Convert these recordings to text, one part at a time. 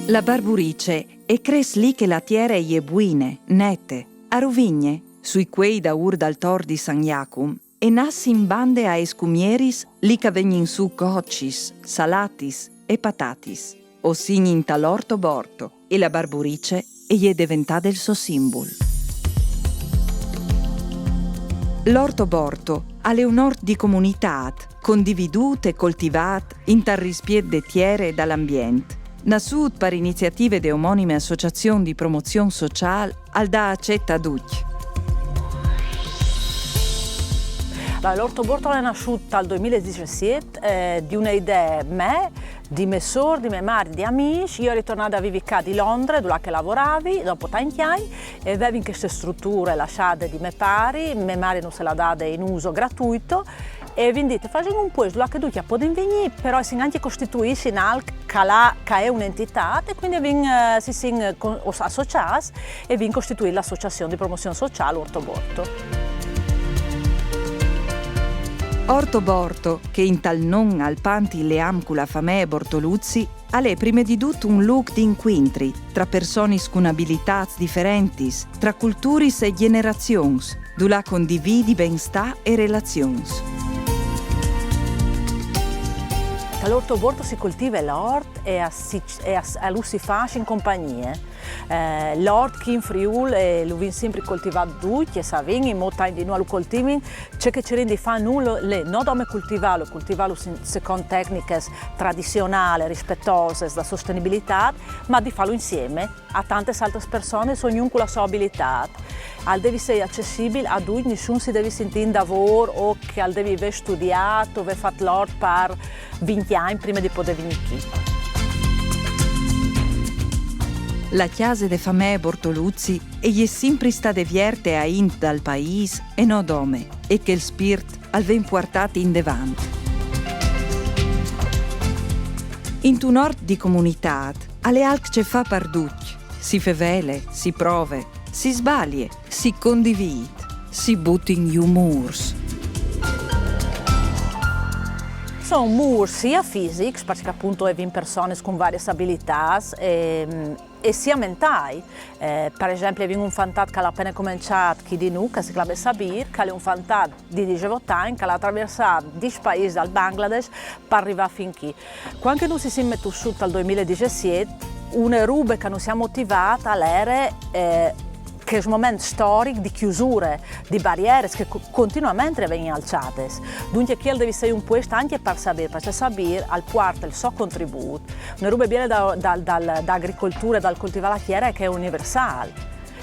La barburice e cres lì che la tiere è buine, nette, a Ruvigne, sui quei da dal tor di San Iacum, e nassi in bande a escumieris lì che vegnin su coccis, salatis e patatis, o signi in tal'orto borto, e la barburice è diventata il suo simbolo. L'orto borto è un orto di comunità, condividuto e coltivato in tal rispetto de tiere dall'ambiente. Nascut per iniziative de omonime associazioni di promozione sociale al da accetta duc. L'orto borto è nasciuto nel 2017 di un'idea di me sordi, di me mari, di amici. Io ritornata a vivere qua di Londra, dove che lavoravi, dopo tanti anni, e avevo in queste strutture lasciate di me pari, me mari non se la date in uso gratuito, e vi dite, facciamo un po' che tu puoi venire, però si anche costituisce in alc che è un'entità, e quindi si sono associati e vi costituire l'associazione di promozione sociale Orto Borto. Orto Borto, che in tal non al panti le amcula famè Bortoluzzi, è prima di tutto un look di incontri tra persone con abilità differenti, tra culture e generazioni, dove condividi benestà e relazioni. All'Orto Borto si coltiva l'ort e lo si fa in compagnie. L'ort che in Friuli lo viene sempre coltivato tutti e savini, in molti di noi lo coltivano, c'è che ci rende fa nulla, non come coltivarlo secondo tecniche tradizionali, rispettose della sostenibilità, ma di farlo insieme a tante altre persone, ognuno con la sua abilità. Al deve essere accessibile a tutti, nessuno si deve sentire in lavoro o che al deve aver studiato o aver fatto l'ort per 20 anni prima di poter venire qui. La chiesa de famè Bortoluzzi è sempre stata vierte a int dal paese e no dome, e che il spirito al ven portato in davanti. In un ort di comunità, alle alc ce fa per tutti, si fevele, si prove, si sbaglie, si condivide, si butta in giù murs. Sono murs sia fisici, perché appunto è in persone con varie abilità, e sia mentali. Per esempio, è un fantasma che ha appena cominciato chi di noi, che si chiama Sabir, che è un fantasma di 18 anni che ha attraversato 10 paesi dal Bangladesh per arrivare fin qui. Quando noi si mette su dal 2017, una roba che non siamo motivati all'era che è un momento storico di chiusure, di barriere che continuamente vengono alzate. Dunque chi deve essere un posto anche per sapere, perché sapere al porta il suo contributo. Una roba viene dall'agricoltura e dal coltivare la terra che è universale.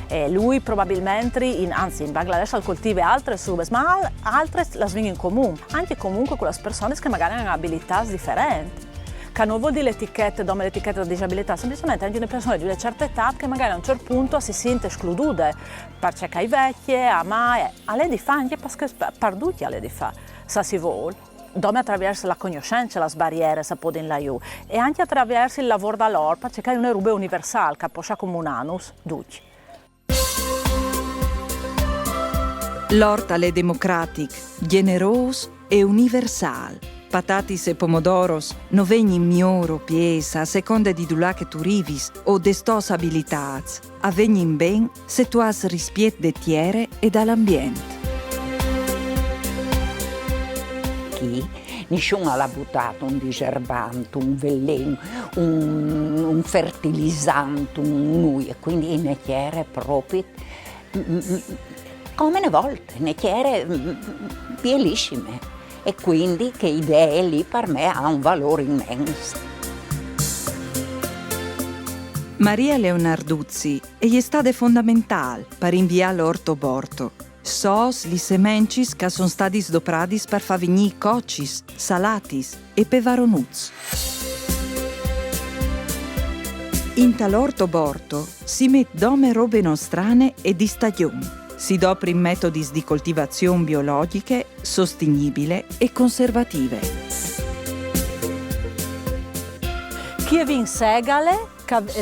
E lui probabilmente, in Bangladesh coltiva altre robe, ma altre le vengono in comune, anche comunque con le persone che magari hanno abilità differenti. Che non vuol dire l'etichetta della disabilità, semplicemente anche le persone di una certa età che magari a un certo punto si sente escludute, perché ai vecchi, a mai, alle di fa, anche perché per tutti alle di fa, se si vuole. Dove attraverso la conoscenza, le barriere, si può dire là, e anche attraverso il lavoro da loro, perché è una roba universale, che può essere come un anus, tutti. L'orto è democratico, generoso e universale. Patatis e pomodoros non vengono migliore piesa a seconda di dove che tu rivis o de stos abilitats, a vengono ben se tu has rispetto de tiere e dall'ambiente. Chi? Nessuno ha buttato un diserbante, un veleno, un fertilizzante, e quindi in tiere proprio come ne volte, ne tiere bellissime. E quindi che idea lì per me ha un valore immenso. Maria Leonarduzzi è stata fondamentale per inviare l'Orto Borto. Sos li semencis che sono stati sdoprati per far venire coccis, salatis e pevaronuts. In tal'Orto Borto si mette dome robe nostrane e di stagione. Si dopri in metodi di coltivazione biologiche, sostenibile e conservative. Chi è in segale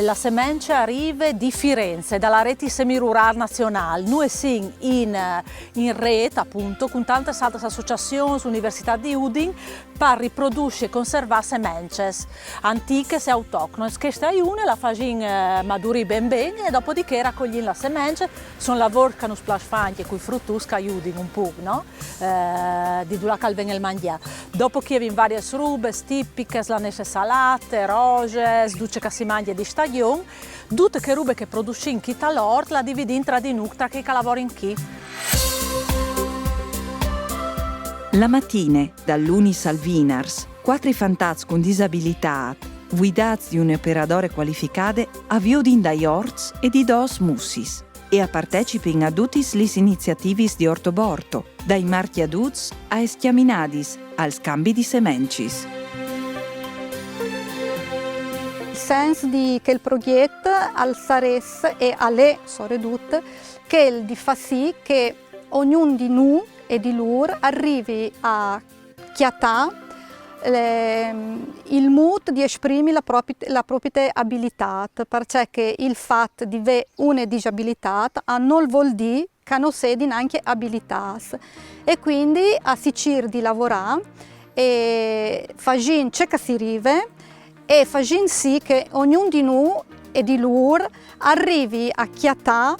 la semente arriva di Firenze, dalla rete semirural nazionale. Noi siamo in rete appunto con tante altre associazioni, università di Udin, per riprodurre e conservare sementi antiche e autoctone. Questa è una, la facciamo maduri ben bene e dopodiché raccogliamo la semente. Sono lavori che non fanno e con i frutti che aiutano un po', no? Di dove viene il mangiare. Dopo che abbiamo varie rube tipiche, la neve salate, roge, duce che si mangia di stagione, tutte le rube che produciamo qui all'ort la dividiamo tra di noi, tra chi lavora in chi. La mattina, dall'Unis al Vinars, 4 fantasmi con disabilità, guidati di un operatore qualificato, avviudin dai orts e di dos mussis e a partecipin a tutte le iniziative di Ortoborto, dai marchi aduts a eschiaminadis, al scambi di semencis. Il senso di che il progetto al Sares e alle Soredut che di fa sì che ognuno di noi e di loro arrivi a chiatà il mood di esprimere la propria abilità, perché il fatto di avere una disabilità non vuol dire che non si ha anche abilità e quindi a si cerca di lavorare e fare ciò che si arriva e fare sì che ognuno di noi e di loro arrivi a chiatà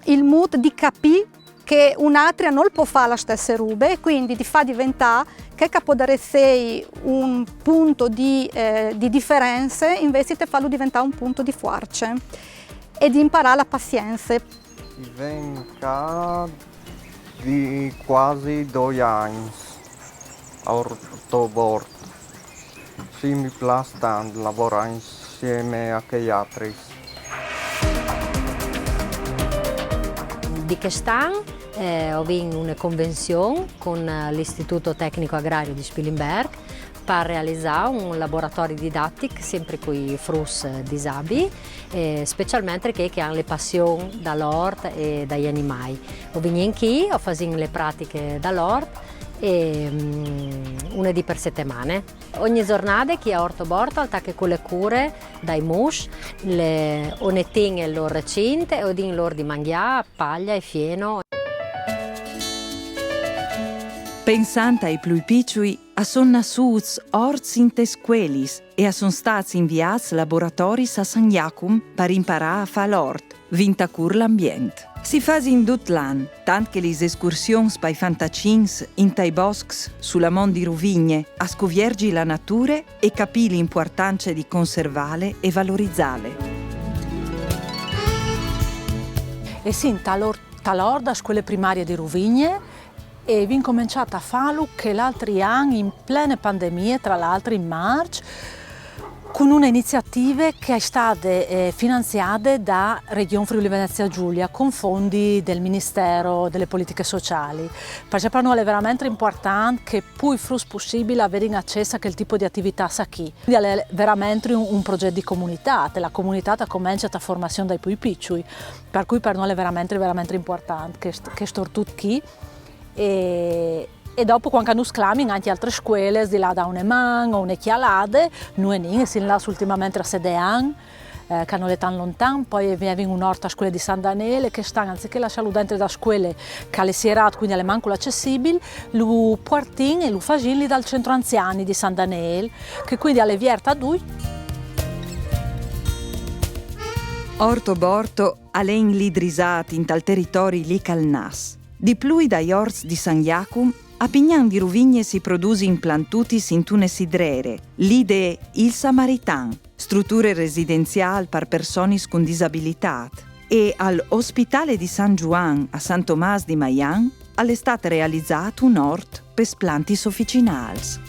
il mood di capire che un'altra non può fare la stessa roba e quindi di fa diventare che può dare sei un punto di differenza invece di farlo diventare un punto di forza e di imparare la pazienza. Venga di quasi 2 anni a Ortoborto. Sì, mi piace tanto lavorare insieme a gli altri. Di quest'anno ho vinto una convenzione con l'Istituto Tecnico Agrario di Spilimberg per realizzare un laboratorio didattico sempre con i frus disabili, specialmente che hanno le passioni dall'orto e dagli animali. Ho vinto qui, ho fatto le pratiche dall'orto e una di per settimane. Ogni giornata chi a Ortoborto attacca con le cure dai mus, le onettine il loro recinto e odin loro di mangiare, paglia e fieno. Pensando ai più piccoli, sono nascuti orts in tesquelis e sono stati inviati laboratori a San Jacum per imparare a fare l'ort, vinta cur l'ambiente. Si fa in tutto l'anno, tanto che le escursioni per i fantacins in tai boschi sulla mon di Ruvigne a scoviergi la natura e capire l'importanza di conservarle e valorizzarle. E sì, talor da scuole primarie di Ruvigne e abbiamo cominciato a farlo che l'altro anno in plena pandemia, tra l'altro in marzo, con un'iniziativa che è stata finanziata da Regione Friuli Venezia Giulia con fondi del Ministero delle Politiche Sociali. Perché per noi è veramente importante che più frus possibile avere accesso a quel tipo di attività qui. Quindi è veramente un progetto di comunità, la comunità comincia a formazione dai più piccoli, per cui per noi è veramente importante che sto tutto qui. E dopo quando noi sclami anche altre scuole di là da una mano o una chialade noi non siamo là ultimamente a 7 anni che non è tan lontano poi abbiamo un'orta scuola di San Daniele che sta anziché lasciarlo dentro da scuole che alle sierate quindi alle manco accessibili lo portino e lo facilli dal centro anziani di San Daniele che quindi alle vierta a lui. Ortoborto alen lidrisati in tal territori lì calnas. Di più dai orts di San Jacum, a Pignan di Ruvigne si produce in plantutis in tune sidrere, l'ide Il Samaritan, strutture residenziali per persone con disabilità, e all'ospitale di San Juan a San Tomás di Mayan all'estate realizzato un ort per plantis officinals.